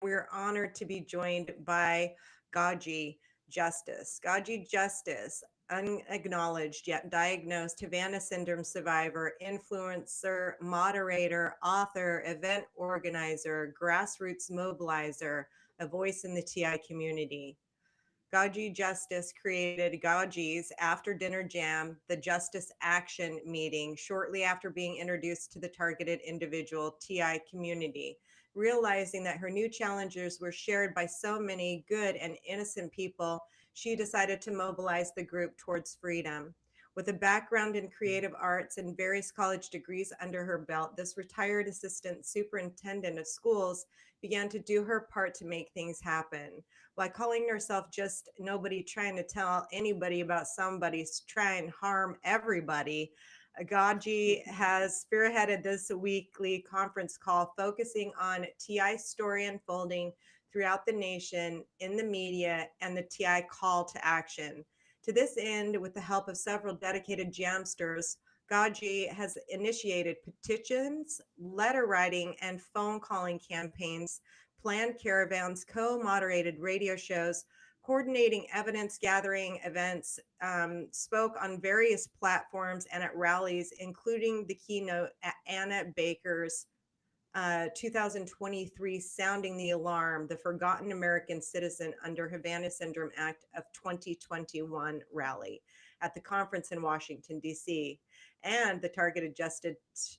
we're honored to be joined by Gogi Justice. Gogi Justice, unacknowledged yet diagnosed Havana syndrome survivor, influencer, moderator, author, event organizer, grassroots mobilizer, a voice in the TI community. Gogi Justice created Gogi's After Dinner Jam, the Justice Action meeting, shortly after being introduced to the targeted individual TI community. Realizing that her new challenges were shared by so many good and innocent people, she decided to mobilize the group towards freedom. With a background in creative arts and various college degrees under her belt, this retired assistant superintendent of schools began to do her part to make things happen. While calling herself just nobody trying to tell anybody about somebody's trying to harm everybody, Gaji has spearheaded this weekly conference call focusing on TI story unfolding throughout the nation, in the media, and the TI call to action. To this end, with the help of several dedicated jamsters, Gaji has initiated petitions, letter writing, and phone calling campaigns, planned caravans, co-moderated radio shows, coordinating evidence gathering events, spoke on various platforms and at rallies, including the keynote at Anna Baker's 2023 Sounding the Alarm, the Forgotten American Citizen under Havana Syndrome Act of 2021 rally at the conference in Washington, D.C., and the Targeted Justice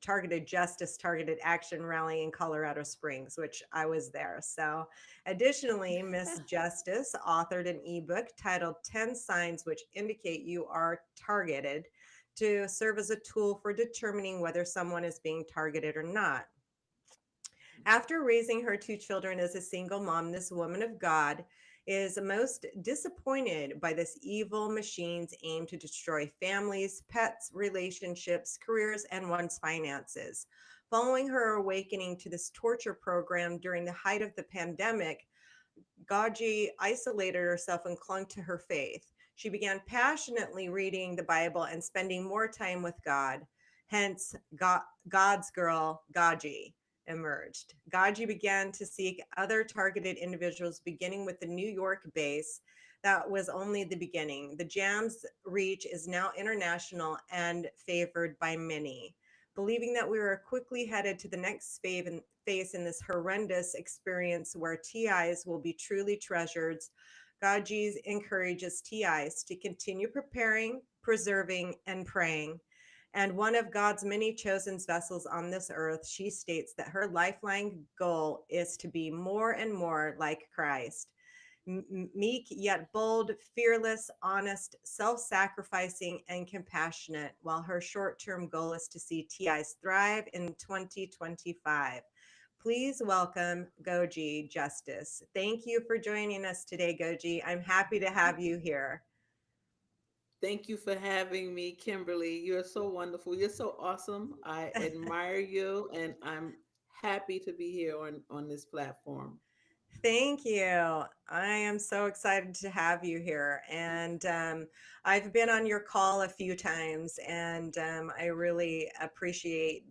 Targeted Action rally in Colorado Springs, which I was there. So, additionally, Miss Justice authored an ebook titled 10 Signs Which Indicate You Are Targeted to serve as a tool for determining whether someone is being targeted or not. After raising her two children as a single mom, this woman of God is most disappointed by this evil machine's aim to destroy families, pets, relationships, careers, and one's finances. Following her awakening to this torture program during the height of the pandemic, Gogi isolated herself and clung to her faith. She began passionately reading the Bible and spending more time with God. Hence, God's girl, Gogi, emerged. Gogi began to seek other targeted individuals, beginning with the New York base. That was only the beginning. The Jam's reach is now international and favored by many. Believing that we were quickly headed to the next phase in this horrendous experience where TIs will be truly treasured, Gaji's encourages TIs to continue preparing, preserving, and praying. And one of God's many chosen vessels on this earth, she states that her lifelong goal is to be more and more like Christ. Meek yet bold, fearless, honest, self sacrificing, and compassionate, while her short term goal is to see TIs thrive in 2025. Please welcome Gogi Justice. Thank you for joining us today, Gogi. I'm happy to have you here. Thank you for having me, Kimberly. You're so wonderful. You're so awesome. I admire you, and I'm happy to be here on this platform. Thank you. I am so excited to have you here. And I've been on your call a few times, and I really appreciate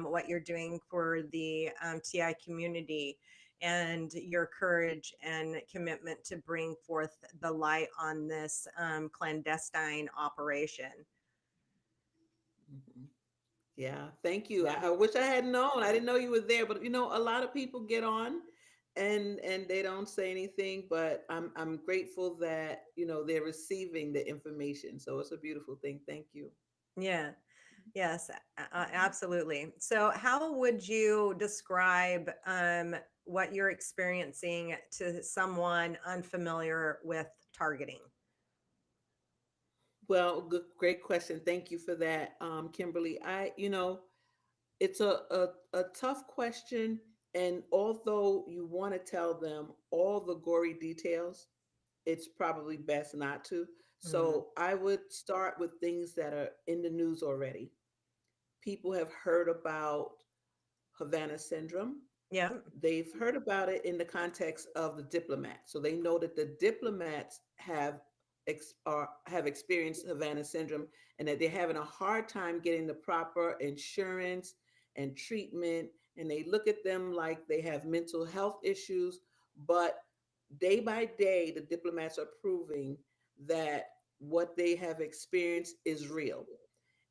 what you're doing for the TI community and your courage and commitment to bring forth the light on this clandestine operation. Mhm. Yeah, thank you. I wish I had known. I didn't know you were there, but a lot of people get on and they don't say anything, but I'm grateful that, they're receiving the information. So it's a beautiful thing. Thank you. Yeah. Yes, absolutely. So, how would you describe what you're experiencing to someone unfamiliar with targeting? Well, good, great question. Thank you for that, Kimberly. It's a tough question. And although you want to tell them all the gory details, it's probably best not to. Hmm. So I would start with things that are in the news already. People have heard about Havana syndrome. Yeah. They've heard about it in the context of the diplomats. So they know that the diplomats have experienced Havana syndrome and that they're having a hard time getting the proper insurance and treatment and they look at them like they have mental health issues. But day by day, the diplomats are proving that what they have experienced is real,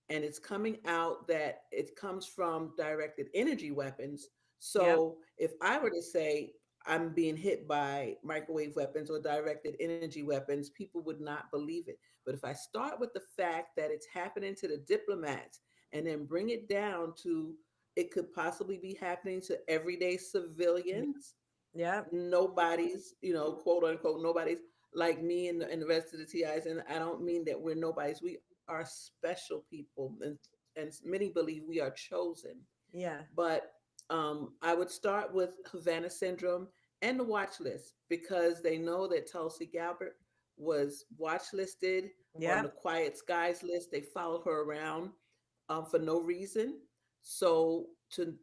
and it's coming out that it comes from directed energy weapons. Yep. So if I were to say I'm being hit by microwave weapons or directed energy weapons, people would not believe it. But if I start with the fact that it's happening to the diplomats and then bring it down to it could possibly be happening to everyday civilians, Yep. nobody's, quote unquote, nobody's like me and the rest of the TIs. And I don't mean that we're nobodies. We are special people, and many believe we are chosen. Yeah. But I would start with Havana syndrome and the watch list because they know that Tulsi Gabbard was watch listed on the Yep. Quiet Skies list. They followed her around for no reason. So to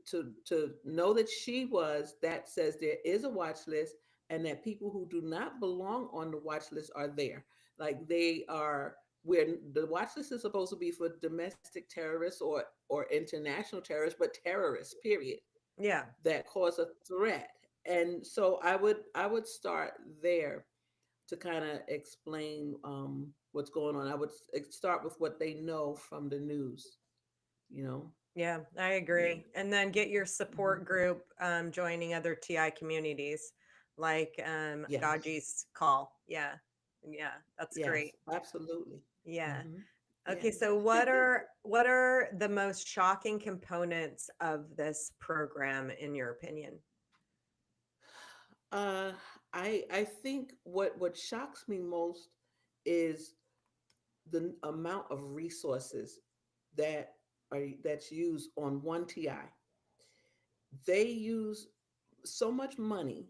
know that she was, that says there is a watch list, and that people who do not belong on the watch list are there. Like they are, where the watch list is supposed to be for domestic terrorists or international terrorists, but terrorists, period, Yeah. that cause a threat. And so I would start there to kind of explain what's going on. I would start with what they know from the news. You know, Yeah, I yeah. agree. And then get your Hmm. support group joining other TI communities like Yes, Gogi's call. Yeah. Yeah, that's yes, great. absolutely. Yeah. Hmm. Okay, Yes. so what are the most shocking components of this program in your opinion? uh, I think what shocks me most is the amount of resources that that's used on one TI. They use so much money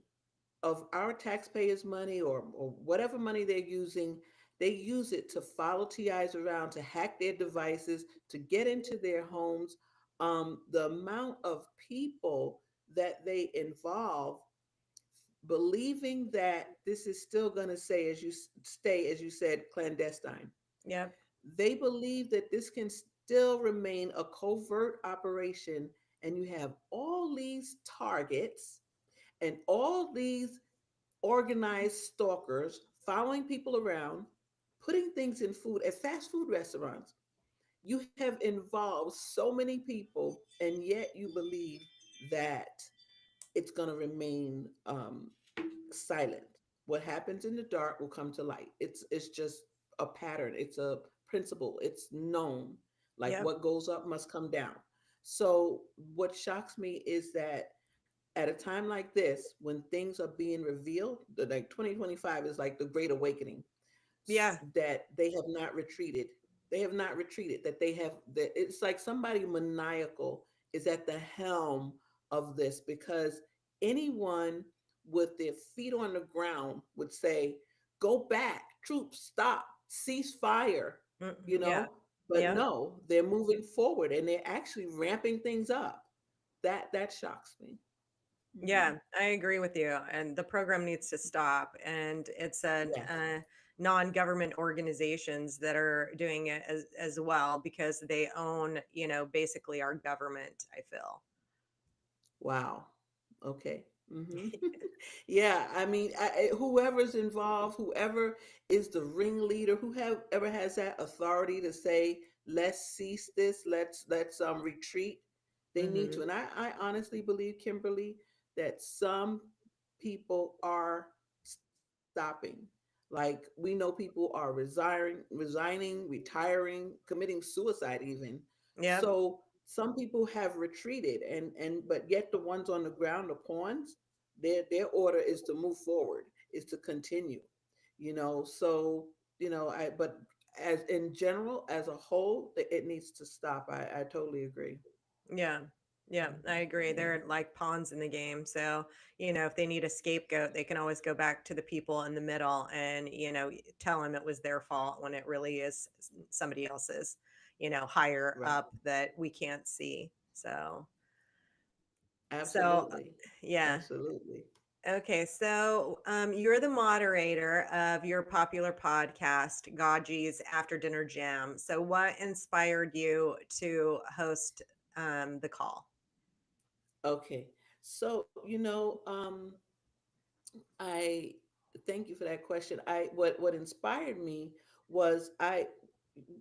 of our taxpayers' money, or whatever money they're using. They use it to follow TIs around, to hack their devices, to get into their homes. The amount of people that they involve, believing that this is still going to say, as you stay, as you said, clandestine. Yep. They believe that this can still remain a covert operation, and you have all these targets and all these organized stalkers following people around, putting things in food at fast food restaurants. You have involved so many people, and yet you believe that it's going to remain silent. What happens in the dark will come to light. It's just a pattern. It's a principle. It's known. Like Yep. what goes up must come down. So what shocks me is that at a time like this, when things are being revealed, like 2025 is like the great awakening, Yeah. that they have not retreated. They have not retreated. That they have that it's like somebody maniacal is at the helm of this, because anyone with their feet on the ground would say, "Go back, troops, stop, cease fire." You Yeah. know, but Yeah. no, they're moving forward and they're actually ramping things up. That shocks me. Hmm. Yeah, I agree with you. And the program needs to stop. And it's Yes. non-government organizations that are doing it as well because they own, basically our government, I feel. Wow. Okay. Hmm. Yeah. I mean, whoever's involved, whoever is the ringleader, whoever has that authority to say, "Let's cease this. Let's retreat." They need Hmm. to. And I honestly believe, Kimberly, that some people are stopping. Like we know people are resigning, retiring, committing suicide even. Yep. So some people have retreated, and but yet the ones on the ground, the pawns, their order is to move forward, is to continue. So I but as in general, as a whole, it needs to stop. I totally agree. Yeah. Yeah, Mhm. I agree. Yeah. They're like pawns in the game. So, if they need a scapegoat, they can always go back to the people in the middle and, tell them it was their fault when it really is somebody else's, higher Right. up that we can't see. So, Absolutely. yeah. Absolutely. Okay. So, you're the moderator of your popular podcast, Gaji's After Dinner Jam. So, what inspired you to host the call? Okay. So, I thank you for that question. What inspired me was I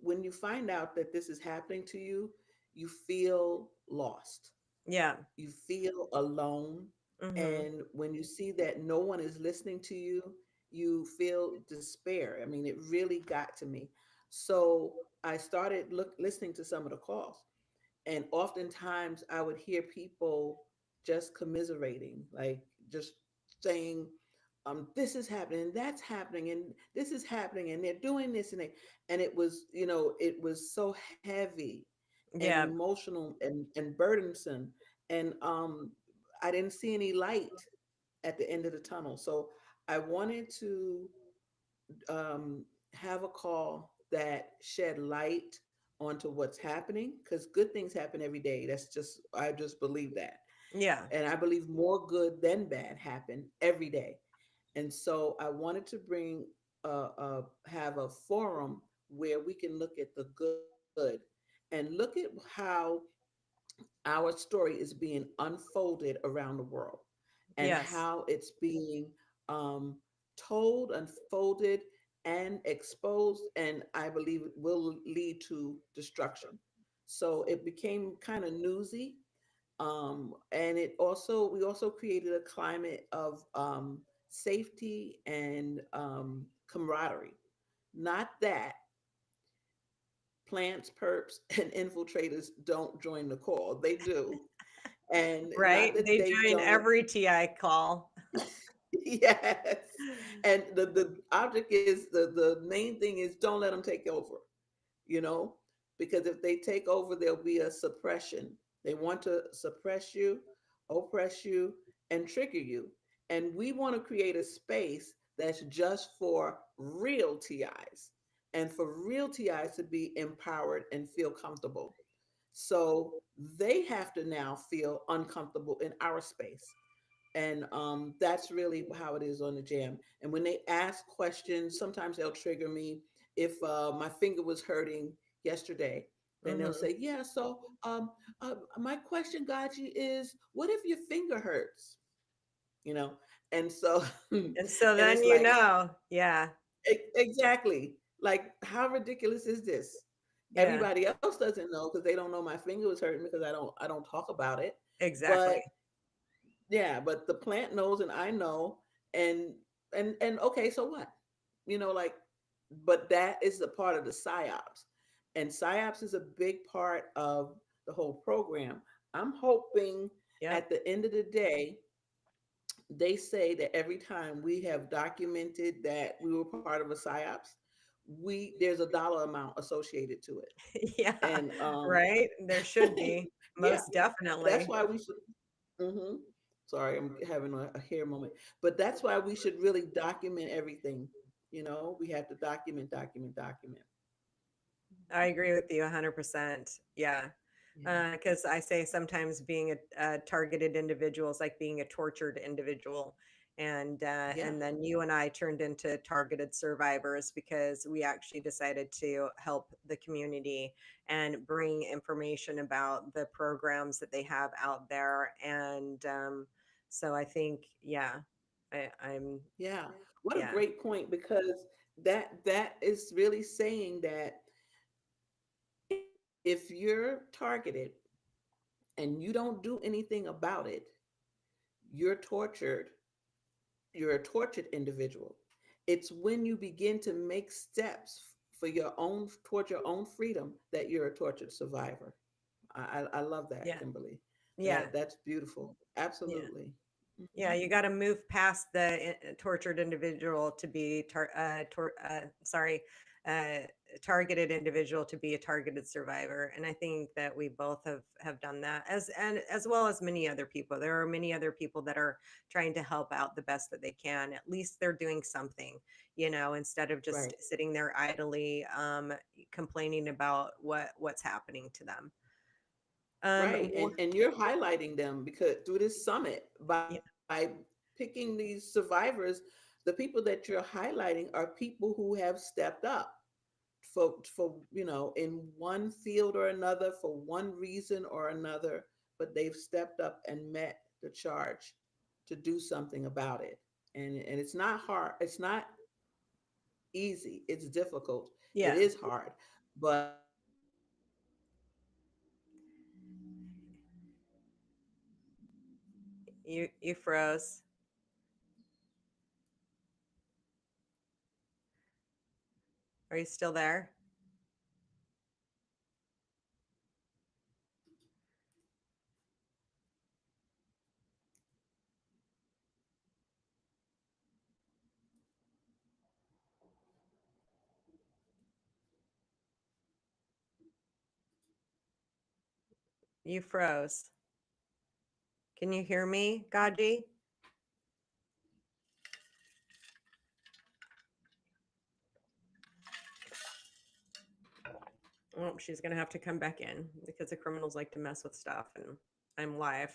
when you find out that this is happening to you, you feel lost. Yeah. You feel alone. Mm-hmm. And when you see that no one is listening to you, you feel despair. I mean, it really got to me. So I started listening to some of the calls. And oftentimes I would hear people just commiserating, like just saying, this is happening, that's happening, and this is happening, and they're doing this, and it was, it was so heavy and Yeah. emotional and burdensome. And I didn't see any light at the end of the tunnel. So I wanted to have a call that shed light onto what's happening, because good things happen every day. I just believe that. Yeah. And I believe more good than bad happen every day. And so I wanted to have a forum where we can look at the good and look at how our story is being unfolded around the world, and Yes. how it's being um, told, unfolded, and exposed, and I believe it will lead to destruction. So it became kind of newsy, and we also created a climate of safety and camaraderie. Not that plants, perps, and infiltrators don't join the call; they do, and not Right. that They they join don't. every TI call. Yes, and the object is the main thing is don't let them take over. you know, because if they take over, there'll be a suppression. They want to suppress you, oppress you, and trigger you. And we want to create a space that's just for real TIs, and for real TIs to be empowered and feel comfortable. So they have to now feel uncomfortable in our space. And that's really how it is on the jam. And when they ask questions, sometimes they'll trigger me. If my finger was hurting yesterday, then they'll Mm-hmm. say, yeah, so my question, Gaji, is what if your finger hurts? you know and so and And so then it's like, yeah, exactly, like, how ridiculous is this? yeah, Everybody else doesn't know because they don't know my finger was hurting, because I don't talk about it. exactly. But yeah, but the plant knows and I know. And okay, so what? Like, but that is the part of the psyops. And psyops is a big part of the whole program. I'm hoping Yep. at the end of the day, they say that every time we have documented that we were part of a psyops, there's a dollar amount associated to it. Yeah. And Right. There should be. yeah, Most that's definitely. why we should. hmm Sorry, I'm having a hair moment. But that's why we should really document everything. We have to document, document, document. I agree with you 100%. Yeah. Yeah. Because I say sometimes being a targeted individual is like being a tortured individual. Yeah. And then you and I turned into targeted survivors because we actually decided to help the community and bring information about the programs that they have out there. And so I think, yeah, I'm, Yeah. What a yeah, great point, because that is really saying that if you're targeted and you don't do anything about it, you're tortured. You're a tortured individual. It's when you begin to make steps for your own toward your own freedom that you're a tortured survivor. I love that, yeah, Kimberly. yeah, That's beautiful. yeah. Absolutely. Yeah, Hmm. you got to move past the tortured individual to be uh, targeted individual to be a targeted survivor. And I think that we both have done that as well as many other people. There are many other people that are trying to help out the best that they can. At least they're doing something, instead of just Right. sitting there idly complaining about what's happening to them. Right. W- And you're highlighting them because through this summit, yeah, by picking these survivors, the people that you're highlighting are people who have stepped up for in one field or another, for one reason or another. but they've stepped up and met the charge to do something about it. And it's not hard. It's not easy. It's difficult. It Yeah, is hard, but you froze. Are you still there? You froze. Can you hear me, Gaji? Oh, she's gonna have to come back in because the criminals like to mess with stuff, and I'm live.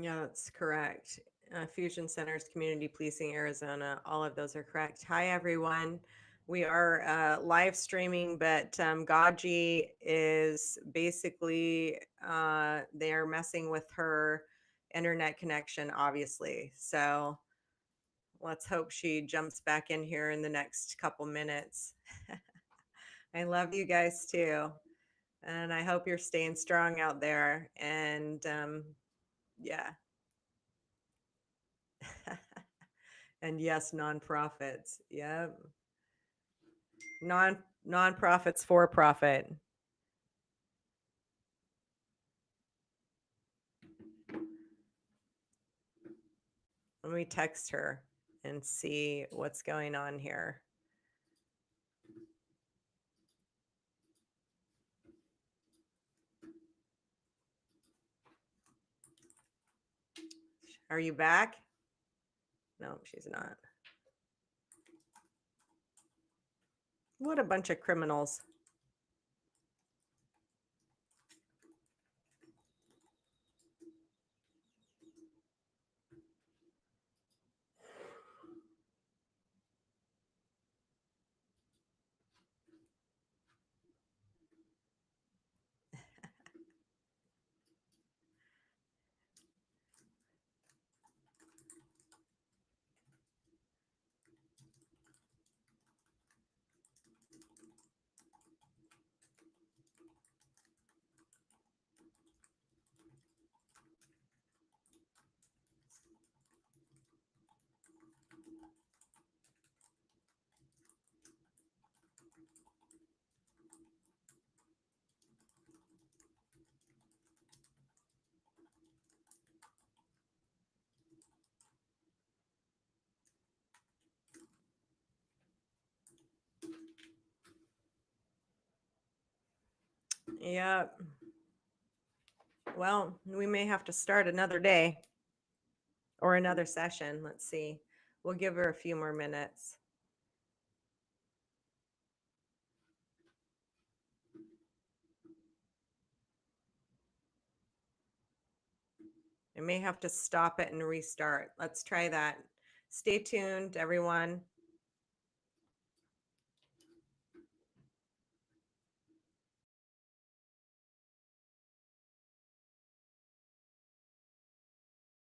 Yeah, that's correct. Fusion Centers, Community Policing Arizona, all of those are correct. Hi, everyone. We are live streaming, but Gaji is basically, they're messing with her internet connection, obviously. So let's hope she jumps back in here in the next couple minutes. I love you guys too. And I hope you're staying strong out there. And yeah. And yes, nonprofits. Yep. Nonprofits for profit. Let me text her and see what's going on here. Are you back? No, she's not. What a bunch of criminals. Yep. Well, we may have to start another day or another session. Let's see. We'll give her a few more minutes. I may have to stop it and restart. Let's try that. Stay tuned, everyone.